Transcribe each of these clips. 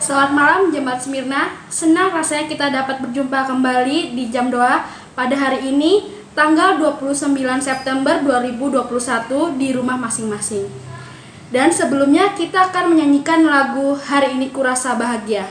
Selamat malam Jemaat Smyrna. Senang rasanya kita dapat berjumpa kembali di jam doa pada hari ini tanggal 29 September 2021 di rumah masing-masing. Dan sebelumnya kita akan menyanyikan lagu Hari Ini Kurasa Bahagia.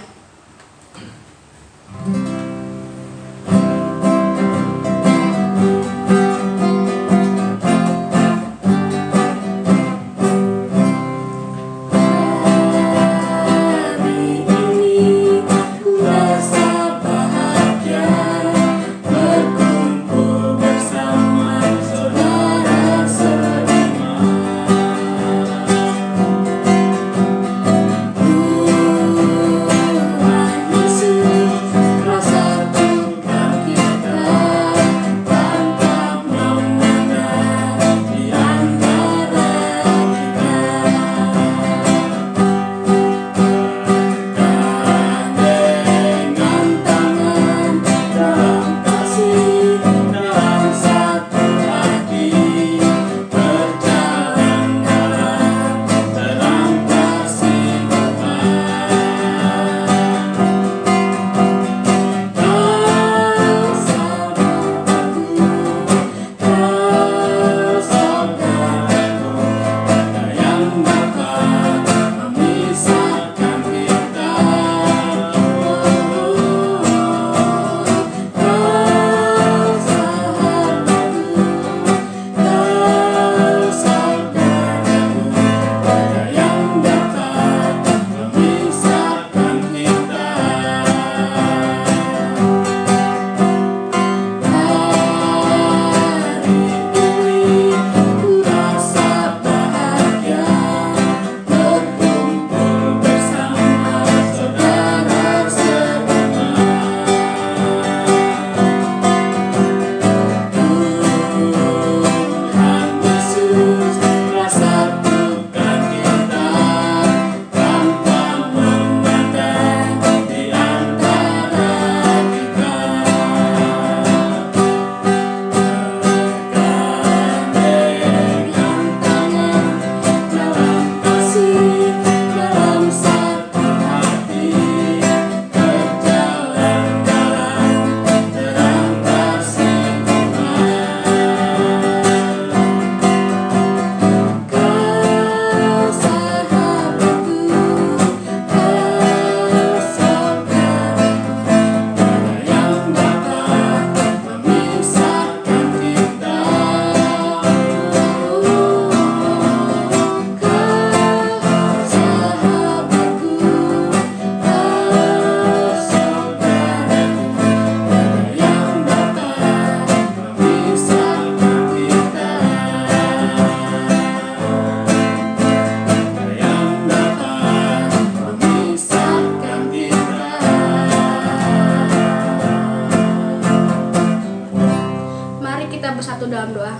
Bersatu dalam doa.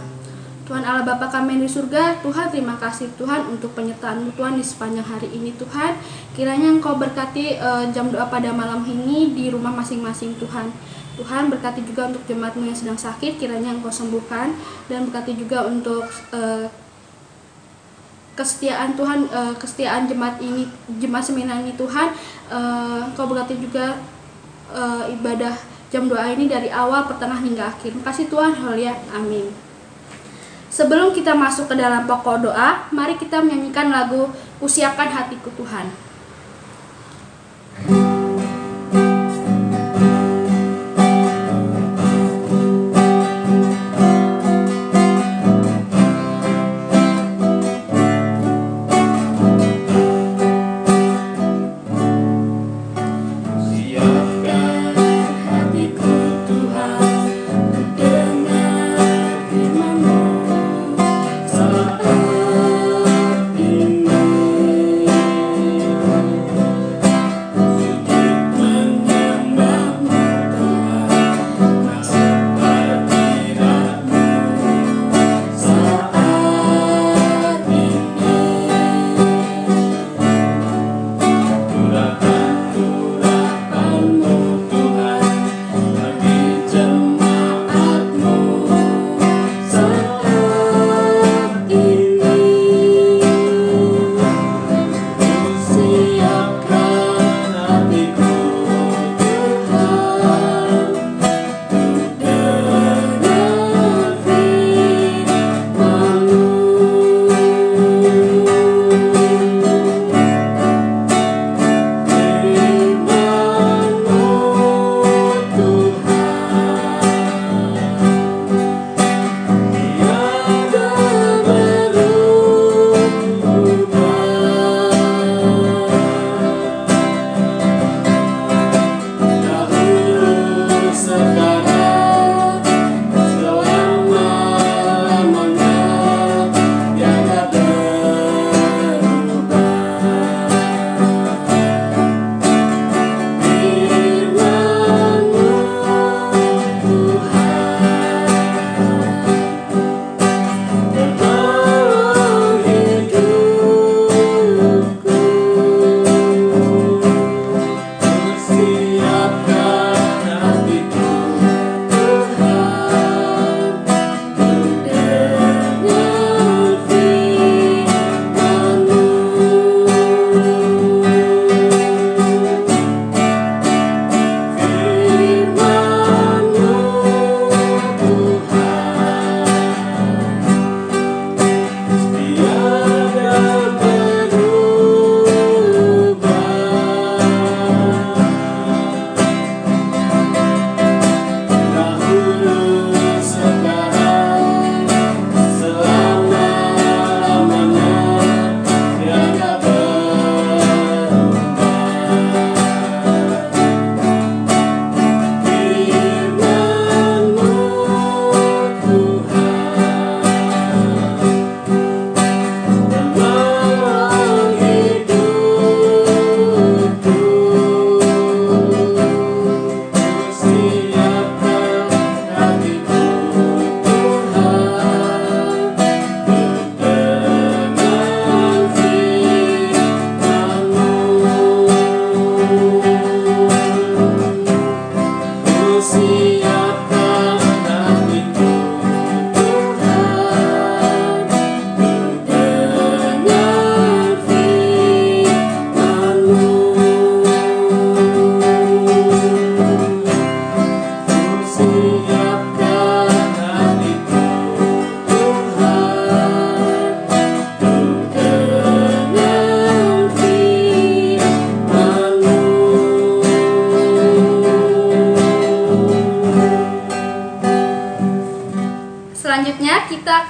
Tuhan Allah Bapa kami yang di surga, Tuhan terima kasih Tuhan untuk penyertaan-Mu Tuhan di sepanjang hari ini Tuhan. Kiranya Engkau berkati jam doa pada malam ini di rumah masing-masing Tuhan. Tuhan berkati juga untuk jemaat-Mu yang sedang sakit, kiranya Engkau sembuhkan. Dan berkati juga untuk kesetiaan Tuhan, kesetiaan jemaat ini, jemaat Smyrna ini Tuhan. Engkau berkati juga ibadah jam doa ini dari awal, pertengah hingga akhir. Terima kasih Tuhan, haleluya, amin. Sebelum kita masuk ke dalam pokok doa, mari kita menyanyikan lagu Kusiapkan Hatiku Tuhan.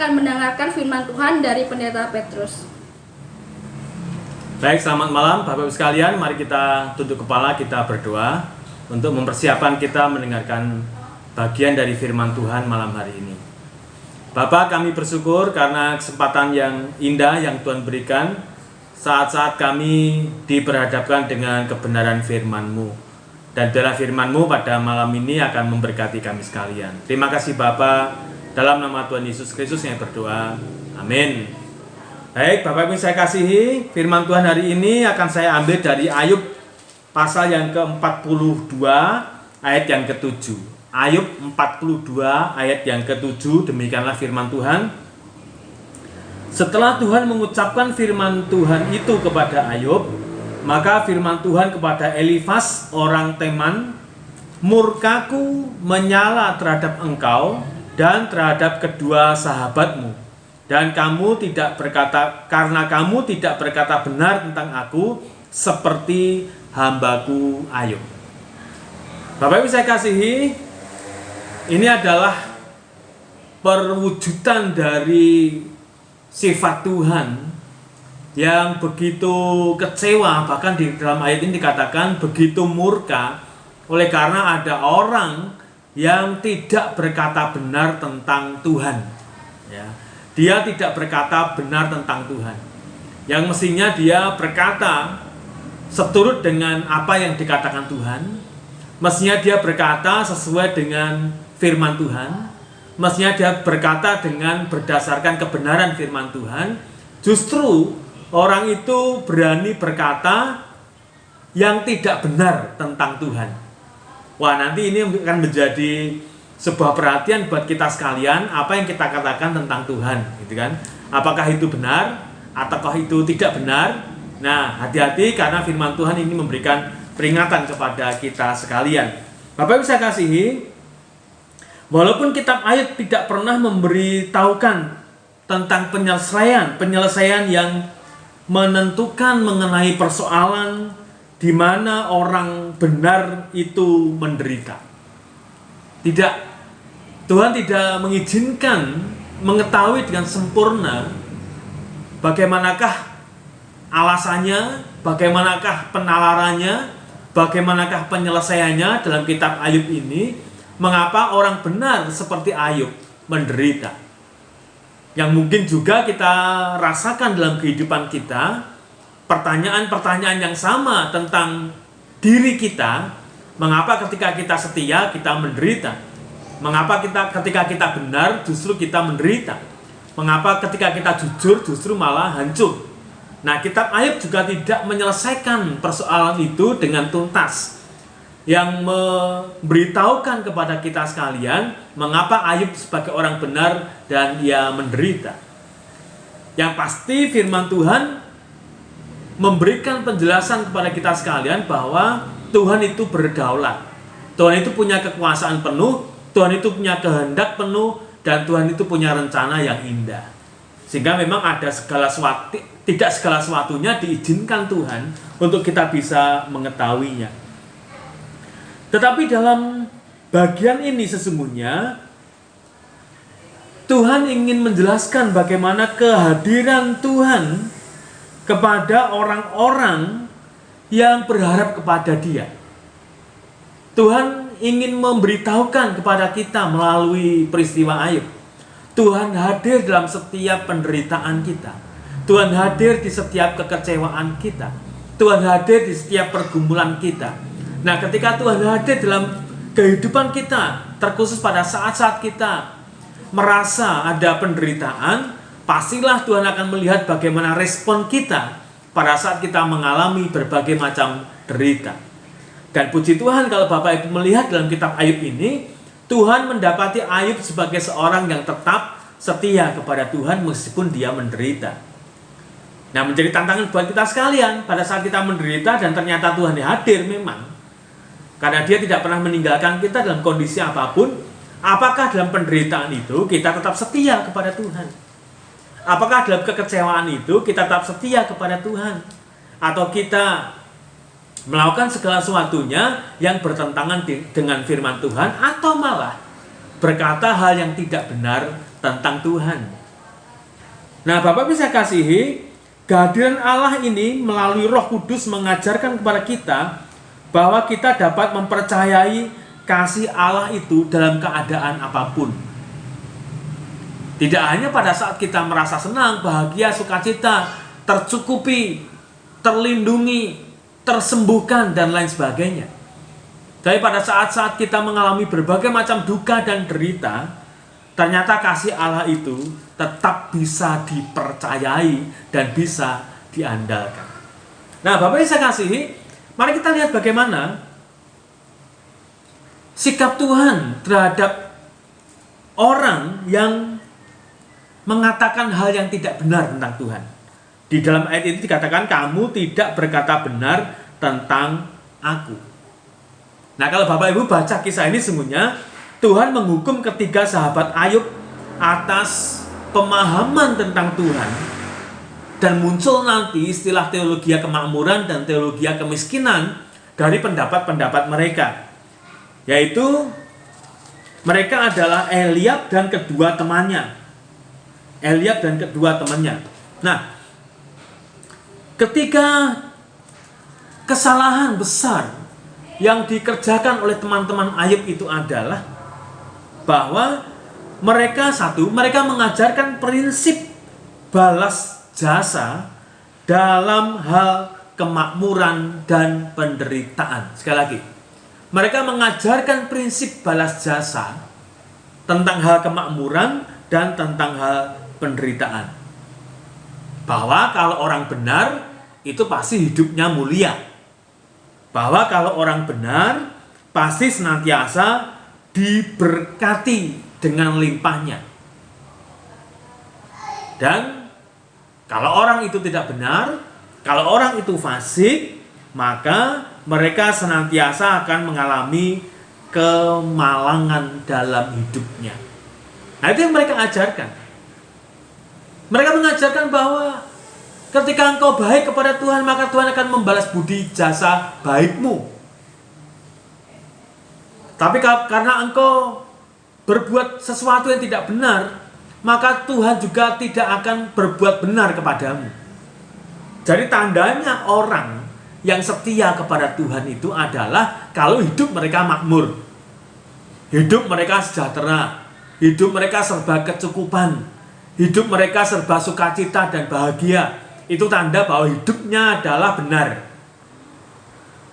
akan mendengarkan firman Tuhan dari Pendeta Petrus. Baik, selamat malam Bapak Ibu sekalian. Mari kita tunduk kepala, kita berdoa untuk mempersiapkan kita mendengarkan bagian dari firman Tuhan malam hari ini. Bapak, kami bersyukur karena kesempatan yang indah yang Tuhan berikan saat-saat kami diperhadapkan dengan kebenaran firman-Mu. Dan dalam firman-Mu pada malam ini akan memberkati kami sekalian. Terima kasih Bapak, dalam nama Tuhan Yesus Kristus yang berdoa. Amin. Baik, Bapak Ibu saya kasihi, firman Tuhan hari ini akan saya ambil dari Ayub pasal yang ke-42 ayat yang ke-7. Ayub 42 ayat yang ke-7, demikianlah firman Tuhan. Setelah Tuhan mengucapkan firman Tuhan itu kepada Ayub, maka firman Tuhan kepada Elifas orang Teman, murkaku menyala terhadap engkau dan terhadap kedua sahabatmu, dan kamu tidak berkata, karena kamu tidak berkata benar tentang aku seperti hambaku Ayub. Bapak Ibu saya kasihi, ini adalah perwujudan dari sifat Tuhan yang begitu kecewa, bahkan di dalam ayat ini dikatakan begitu murka oleh karena ada orang yang tidak berkata benar tentang Tuhan. Ya, dia tidak berkata benar tentang Tuhan. Yang mestinya dia berkata seturut dengan apa yang dikatakan Tuhan. Mestinya dia berkata sesuai dengan firman Tuhan. Mestinya dia berkata dengan berdasarkan kebenaran firman Tuhan. Justru orang itu berani berkata yang tidak benar tentang Tuhan. Wah, nanti ini akan menjadi sebuah perhatian buat kita sekalian, apa yang kita katakan tentang Tuhan, gitu kan? Apakah itu benar ataukah itu tidak benar? Nah, hati-hati karena firman Tuhan ini memberikan peringatan kepada kita sekalian. Bapak Ibu saya kasihi, walaupun kitab Ayub tidak pernah memberitahukan tentang penyelesaian yang menentukan mengenai persoalan di mana orang benar itu menderita. Tidak, Tuhan tidak mengizinkan mengetahui dengan sempurna bagaimanakah alasannya, bagaimanakah penalarannya, bagaimanakah penyelesaiannya dalam kitab Ayub ini, mengapa orang benar seperti Ayub menderita. Yang mungkin juga kita rasakan dalam kehidupan kita, pertanyaan-pertanyaan yang sama tentang diri kita. Mengapa ketika kita setia kita menderita? Mengapa ketika kita benar justru kita menderita? Mengapa ketika kita jujur justru malah hancur? Nah, kitab Ayub juga tidak menyelesaikan persoalan itu dengan tuntas, yang memberitahukan kepada kita sekalian mengapa Ayub sebagai orang benar dan ia menderita. Yang pasti firman Tuhan memberikan penjelasan kepada kita sekalian bahwa Tuhan itu berdaulat. Tuhan itu punya kekuasaan penuh, Tuhan itu punya kehendak penuh, dan Tuhan itu punya rencana yang indah. Sehingga memang ada tidak segala sesuatunya diizinkan Tuhan untuk kita bisa mengetahuinya. Tetapi dalam bagian ini sesungguhnya Tuhan ingin menjelaskan bagaimana kehadiran Tuhan kepada orang-orang yang berharap kepada Dia. Tuhan ingin memberitahukan kepada kita melalui peristiwa Ayub. Tuhan hadir dalam setiap penderitaan kita. Tuhan hadir di setiap kekecewaan kita. Tuhan hadir di setiap pergumulan kita. Nah, ketika Tuhan hadir dalam kehidupan kita, terkhusus pada saat-saat kita merasa ada penderitaan, pastilah Tuhan akan melihat bagaimana respon kita pada saat kita mengalami berbagai macam derita. Dan puji Tuhan kalau Bapak Ibu melihat dalam kitab Ayub ini, Tuhan mendapati Ayub sebagai seorang yang tetap setia kepada Tuhan meskipun dia menderita. Nah, menjadi tantangan buat kita sekalian pada saat kita menderita dan ternyata Tuhan hadir memang. Karena Dia tidak pernah meninggalkan kita dalam kondisi apapun. Apakah dalam penderitaan itu kita tetap setia kepada Tuhan? Apakah dalam kekecewaan itu kita tetap setia kepada Tuhan? Atau kita melakukan segala sesuatunya yang bertentangan dengan firman Tuhan, atau malah berkata hal yang tidak benar tentang Tuhan? Nah, Bapak bisa kasihi, kehadiran Allah ini melalui Roh Kudus mengajarkan kepada kita bahwa kita dapat mempercayai kasih Allah itu dalam keadaan apapun. Tidak hanya pada saat kita merasa senang, bahagia, sukacita, tercukupi, terlindungi, tersembuhkan, dan lain sebagainya. Tapi pada saat-saat kita mengalami berbagai macam duka dan derita, ternyata kasih Allah itu tetap bisa dipercayai dan bisa diandalkan. Nah, Bapak yang saya kasihi, mari kita lihat bagaimana sikap Tuhan terhadap orang yang mengatakan hal yang tidak benar tentang Tuhan. Di dalam ayat itu dikatakan, kamu tidak berkata benar tentang aku. Nah, kalau Bapak Ibu baca kisah ini, sesungguhnya Tuhan menghukum ketiga sahabat Ayub atas pemahaman tentang Tuhan. Dan muncul nanti istilah teologi kemakmuran dan teologi kemiskinan dari pendapat-pendapat mereka. Yaitu mereka adalah Eliab dan kedua temannya. Nah, ketika kesalahan besar yang dikerjakan oleh teman-teman Ayub itu adalah bahwa mereka mengajarkan prinsip balas jasa dalam hal kemakmuran dan penderitaan. Sekali lagi, mereka mengajarkan prinsip balas jasa tentang hal kemakmuran dan tentang hal penderitaan. Bahwa kalau orang benar itu pasti hidupnya mulia. Bahwa kalau orang benar pasti senantiasa diberkati dengan limpahnya. Dan kalau orang itu tidak benar, kalau orang itu fasik, maka mereka senantiasa akan mengalami kemalangan dalam hidupnya. Nah, itu yang mereka ajarkan. Mereka mengajarkan bahwa ketika engkau baik kepada Tuhan, maka Tuhan akan membalas budi jasa baikmu. Tapi karena engkau berbuat sesuatu yang tidak benar, maka Tuhan juga tidak akan berbuat benar kepadamu. Jadi tandanya orang yang setia kepada Tuhan itu adalah kalau hidup mereka makmur, hidup mereka sejahtera, hidup mereka serba kecukupan, hidup mereka serba sukacita dan bahagia. Itu tanda bahwa hidupnya adalah benar.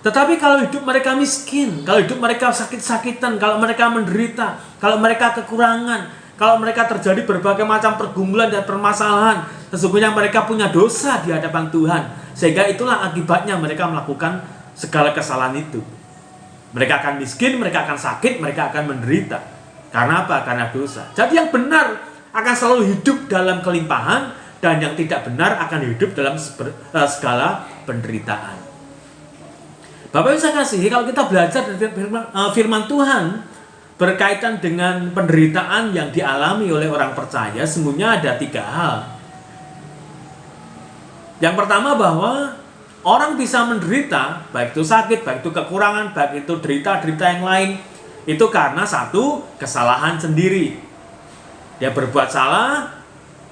Tetapi kalau hidup mereka miskin, kalau hidup mereka sakit-sakitan, kalau mereka menderita, kalau mereka kekurangan, kalau mereka terjadi berbagai macam pergumulan dan permasalahan, sesungguhnya mereka punya dosa di hadapan Tuhan. Sehingga itulah akibatnya mereka melakukan segala kesalahan itu. Mereka akan miskin, mereka akan sakit, mereka akan menderita. Karena apa? Karena dosa. Jadi yang benar akan selalu hidup dalam kelimpahan, dan yang tidak benar akan hidup dalam segala penderitaan. Bapak bisa kasihi, kalau kita belajar dari firman Tuhan berkaitan dengan penderitaan yang dialami oleh orang percaya, sesungguhnya ada 3 hal. Yang pertama, bahwa orang bisa menderita, baik itu sakit, baik itu kekurangan, baik itu derita-derita yang lain, itu karena satu, kesalahan sendiri. Dia berbuat salah,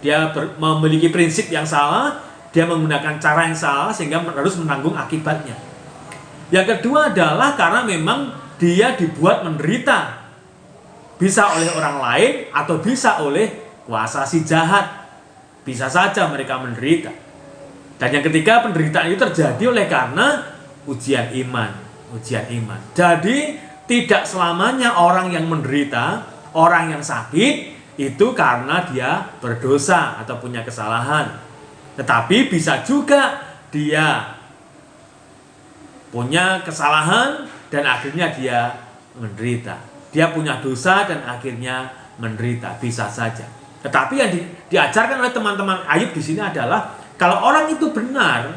dia memiliki prinsip yang salah, dia menggunakan cara yang salah sehingga harus menanggung akibatnya. Yang kedua adalah karena memang dia dibuat menderita. Bisa oleh orang lain atau bisa oleh kuasa si jahat. Bisa saja mereka menderita. Dan yang ketiga, penderitaan itu terjadi oleh karena ujian iman. Jadi tidak selamanya orang yang menderita, orang yang sakit itu karena dia berdosa atau punya kesalahan. Tetapi bisa juga dia punya kesalahan dan akhirnya dia menderita. Dia punya dosa dan akhirnya menderita. Bisa saja. Tetapi yang diajarkan oleh teman-teman Ayub di sini adalah kalau orang itu benar,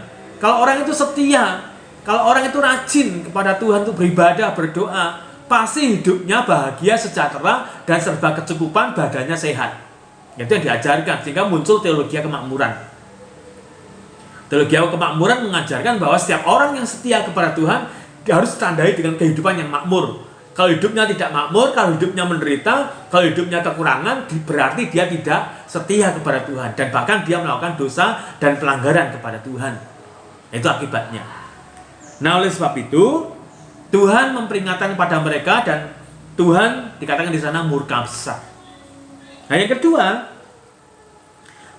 kalau orang itu setia, kalau orang itu rajin kepada Tuhan untuk beribadah, berdoa, pasti hidupnya bahagia, sejahtera, dan serba kecukupan, badannya sehat. Itu yang diajarkan, sehingga muncul teologi kemakmuran. Teologi kemakmuran mengajarkan bahwa setiap orang yang setia kepada Tuhan, dia harus ditandai dengan kehidupan yang makmur, Kalau hidupnya tidak makmur, kalau hidupnya menderita, kalau hidupnya kekurangan, berarti dia tidak setia kepada Tuhan. Dan bahkan dia melakukan dosa dan pelanggaran kepada Tuhan. Itu akibatnya. Nah, oleh sebab itu, Tuhan memperingatkan kepada mereka dan Tuhan dikatakan di sana murka besar. Nah, yang kedua,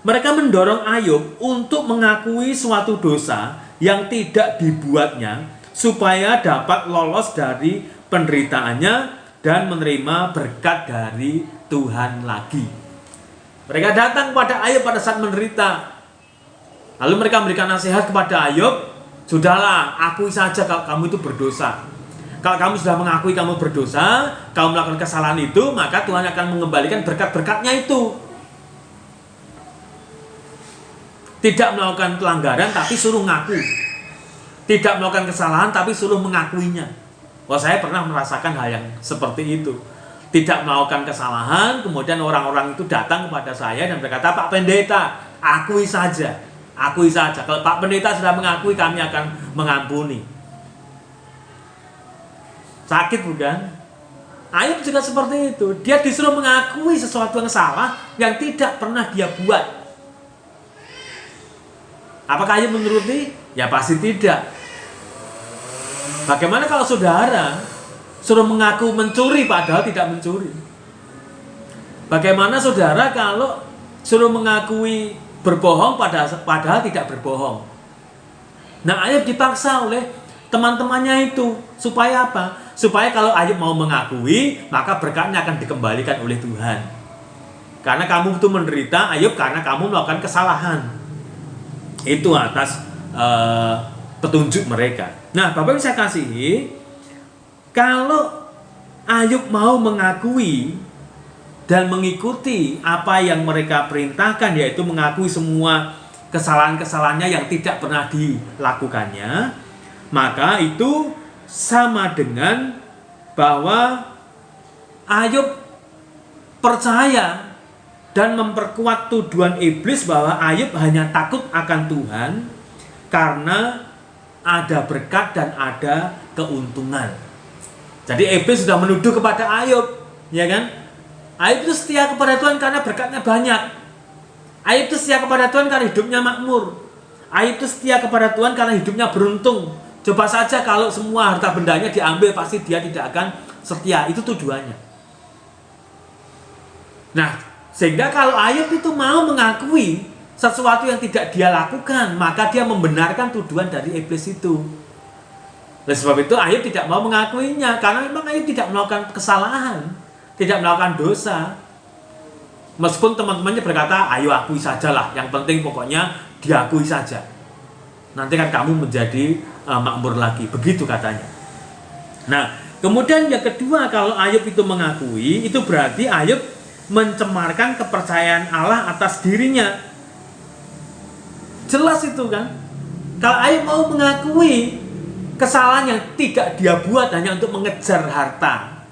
mereka mendorong Ayub untuk mengakui suatu dosa yang tidak dibuatnya supaya dapat lolos dari penderitaannya dan menerima berkat dari Tuhan lagi. Mereka datang kepada Ayub pada saat menderita. Lalu mereka memberikan nasihat kepada Ayub, sudahlah, akui saja kalau kamu itu berdosa. Kalau kamu sudah mengakui kamu berdosa, kamu melakukan kesalahan itu, maka Tuhan akan mengembalikan berkat-berkatnya itu. Tidak melakukan pelanggaran tapi suruh ngaku. Tidak melakukan kesalahan tapi suruh mengakuinya. Wah, saya pernah merasakan hal yang seperti itu. Tidak melakukan kesalahan, kemudian orang-orang itu datang kepada saya dan berkata, Pak Pendeta, akui saja. Akui saja. Kalau Pak Pendeta sudah mengakui, kami akan mengampuni. Sakit bukan? Ayub juga seperti itu. Dia disuruh mengakui sesuatu yang salah yang tidak pernah dia buat. Apakah Ayub menuruti? Ya pasti tidak. Bagaimana kalau saudara suruh mengaku mencuri padahal tidak mencuri? Bagaimana saudara kalau suruh mengakui berbohong padahal tidak berbohong? Nah, Ayub dipaksa oleh teman-temannya itu. Supaya apa? Supaya kalau Ayub mau mengakui, maka berkatnya akan dikembalikan oleh Tuhan. Karena kamu itu menderita, Ayub, karena kamu melakukan kesalahan. Itu atas petunjuk mereka. Nah, Bapak bisa kasihi, kalau Ayub mau mengakui dan mengikuti apa yang mereka perintahkan, yaitu mengakui semua kesalahan-kesalahannya yang tidak pernah dilakukannya, maka itu sama dengan bahwa Ayub percaya dan memperkuat tuduhan iblis bahwa Ayub hanya takut akan Tuhan karena ada berkat dan ada keuntungan. Jadi iblis sudah menuduh kepada Ayub, ya kan? Ayub itu setia kepada Tuhan karena berkatnya banyak. Ayub itu setia kepada Tuhan karena hidupnya makmur. Ayub itu setia kepada Tuhan karena hidupnya beruntung. Coba saja kalau semua harta bendanya diambil, pasti dia tidak akan setia. Itu tuduhannya. Nah, sehingga kalau Ayub itu mau mengakui sesuatu yang tidak dia lakukan, maka dia membenarkan tuduhan dari iblis itu. Oleh sebab itu Ayub tidak mau mengakuinya, karena memang Ayub tidak melakukan kesalahan, tidak melakukan dosa. Meskipun teman-temannya berkata, ayo akui sajalah, yang penting pokoknya diakui saja. Nanti kan kamu menjadi makmur lagi, begitu katanya. Nah, kemudian yang kedua, kalau Ayub itu mengakui, itu berarti Ayub mencemarkan kepercayaan Allah atas dirinya. Jelas itu kan. Kalau Ayub mau mengakui kesalahan yang tidak dia buat hanya untuk mengejar harta,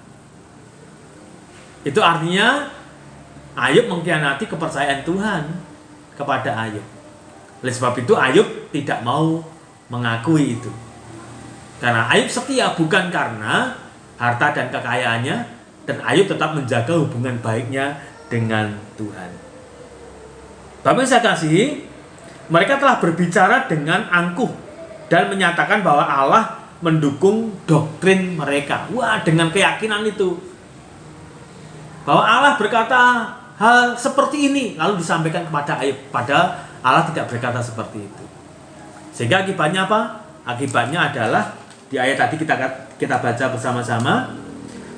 itu artinya Ayub mengkhianati kepercayaan Tuhan kepada Ayub. Oleh sebab itu Ayub tidak mau mengakui itu. Karena Ayub setia bukan karena harta dan kekayaannya, dan Ayub tetap menjaga hubungan baiknya dengan Tuhan. Bapak saya kasih, mereka telah berbicara dengan angkuh dan menyatakan bahwa Allah mendukung doktrin mereka. Wah, dengan keyakinan itu bahwa Allah berkata hal seperti ini, lalu disampaikan kepada Ayub, padahal Allah tidak berkata seperti itu. Sehingga akibatnya apa? Akibatnya adalah di ayat tadi kita baca bersama-sama.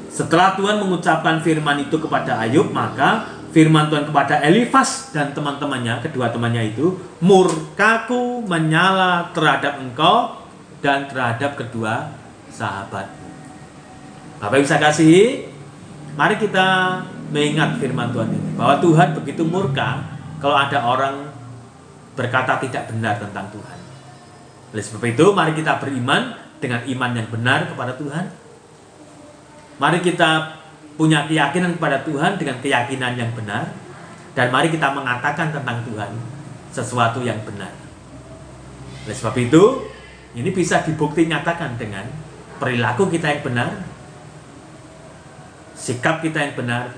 Setelah Tuhan mengucapkan firman itu kepada Ayub, maka firman Tuhan kepada Elifas dan teman-temannya, kedua temannya itu, murkaku menyala terhadap engkau dan terhadap kedua sahabatmu. Bapak bisa kasih, mari kita mengingat firman Tuhan ini, bahwa Tuhan begitu murka kalau ada orang berkata tidak benar tentang Tuhan. Oleh sebab itu, mari kita beriman dengan iman yang benar kepada Tuhan. Mari kita punya keyakinan kepada Tuhan dengan keyakinan yang benar, dan mari kita mengatakan tentang Tuhan sesuatu yang benar. Oleh sebab itu, ini bisa dibukti nyatakan dengan perilaku kita yang benar, sikap kita yang benar,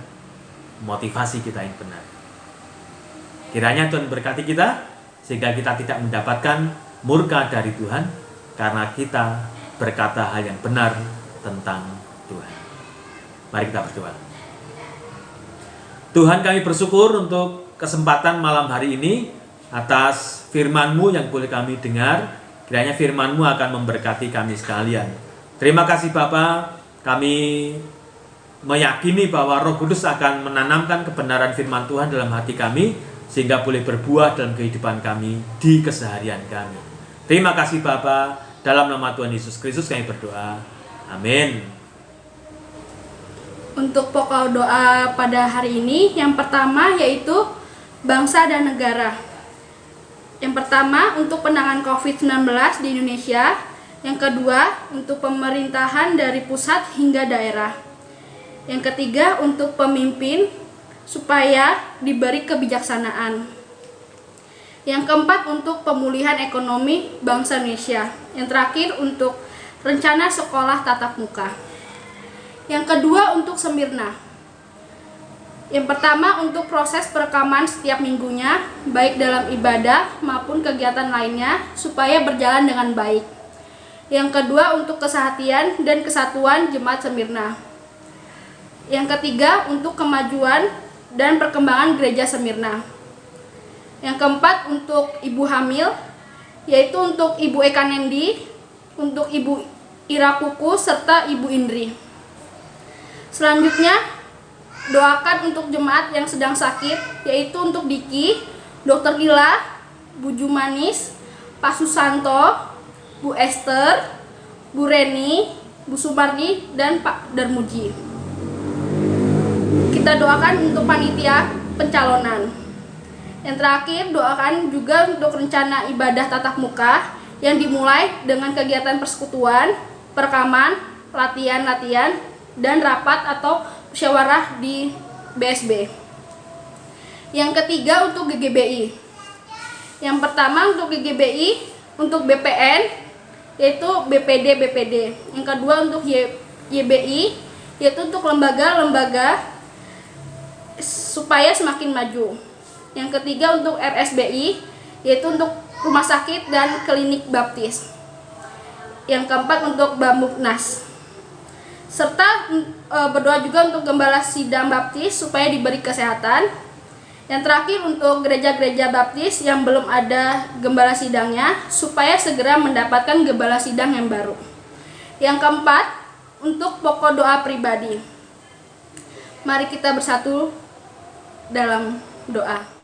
motivasi kita yang benar. Kiranya Tuhan berkati kita, sehingga kita tidak mendapatkan murka dari Tuhan, karena kita berkata hal yang benar tentang Tuhan. Mari kita berdoa. Tuhan, kami bersyukur untuk kesempatan malam hari ini, atas firman-Mu yang boleh kami dengar. Kiranya firman-Mu akan memberkati kami sekalian. Terima kasih Bapa, kami meyakini bahwa Roh Kudus akan menanamkan kebenaran firman Tuhan dalam hati kami, sehingga boleh berbuah dalam kehidupan kami, di keseharian kami. Terima kasih Bapa, dalam nama Tuhan Yesus Kristus kami berdoa. Amin. Untuk pokok doa pada hari ini, yang pertama yaitu bangsa dan negara. Yang pertama untuk penanganan COVID-19 di Indonesia. Yang kedua untuk pemerintahan dari pusat hingga daerah. Yang ketiga untuk pemimpin supaya diberi kebijaksanaan. Yang keempat untuk pemulihan ekonomi bangsa Indonesia. Yang terakhir untuk rencana sekolah tatap muka. Yang kedua untuk Semirna. Yang pertama untuk proses perekaman setiap minggunya, baik dalam ibadah maupun kegiatan lainnya, supaya berjalan dengan baik. Yang kedua untuk kesehatan dan kesatuan Jemaat Semirna. Yang ketiga untuk kemajuan dan perkembangan Gereja Semirna. Yang keempat untuk ibu hamil, yaitu untuk Ibu Eka Nendi, untuk Ibu Ira Kuku, serta Ibu Indri. Selanjutnya, doakan untuk jemaat yang sedang sakit, yaitu untuk Diki, Dr. Gila, Bu Jumanis, Pak Susanto, Bu Esther, Bu Reni, Bu Sumardi, dan Pak Darmuji. Kita doakan untuk panitia pencalonan. Yang terakhir, doakan juga untuk rencana ibadah tatap muka yang dimulai dengan kegiatan persekutuan, perekaman, latihan-latihan, dan rapat atau musyawarah di BSB. Yang ketiga untuk GGBI. Yang pertama untuk GGBI, untuk BPN, yaitu BPD. Yang kedua untuk YBI, yaitu untuk lembaga-lembaga supaya semakin maju. Yang ketiga untuk RSBI, yaitu untuk rumah sakit dan klinik baptis. Yang keempat untuk Bambuknas. Serta berdoa juga untuk gembala sidang baptis supaya diberi kesehatan. Yang terakhir untuk gereja-gereja baptis yang belum ada gembala sidangnya, supaya segera mendapatkan gembala sidang yang baru. Yang keempat untuk pokok doa pribadi. Mari kita bersatu dalam doa.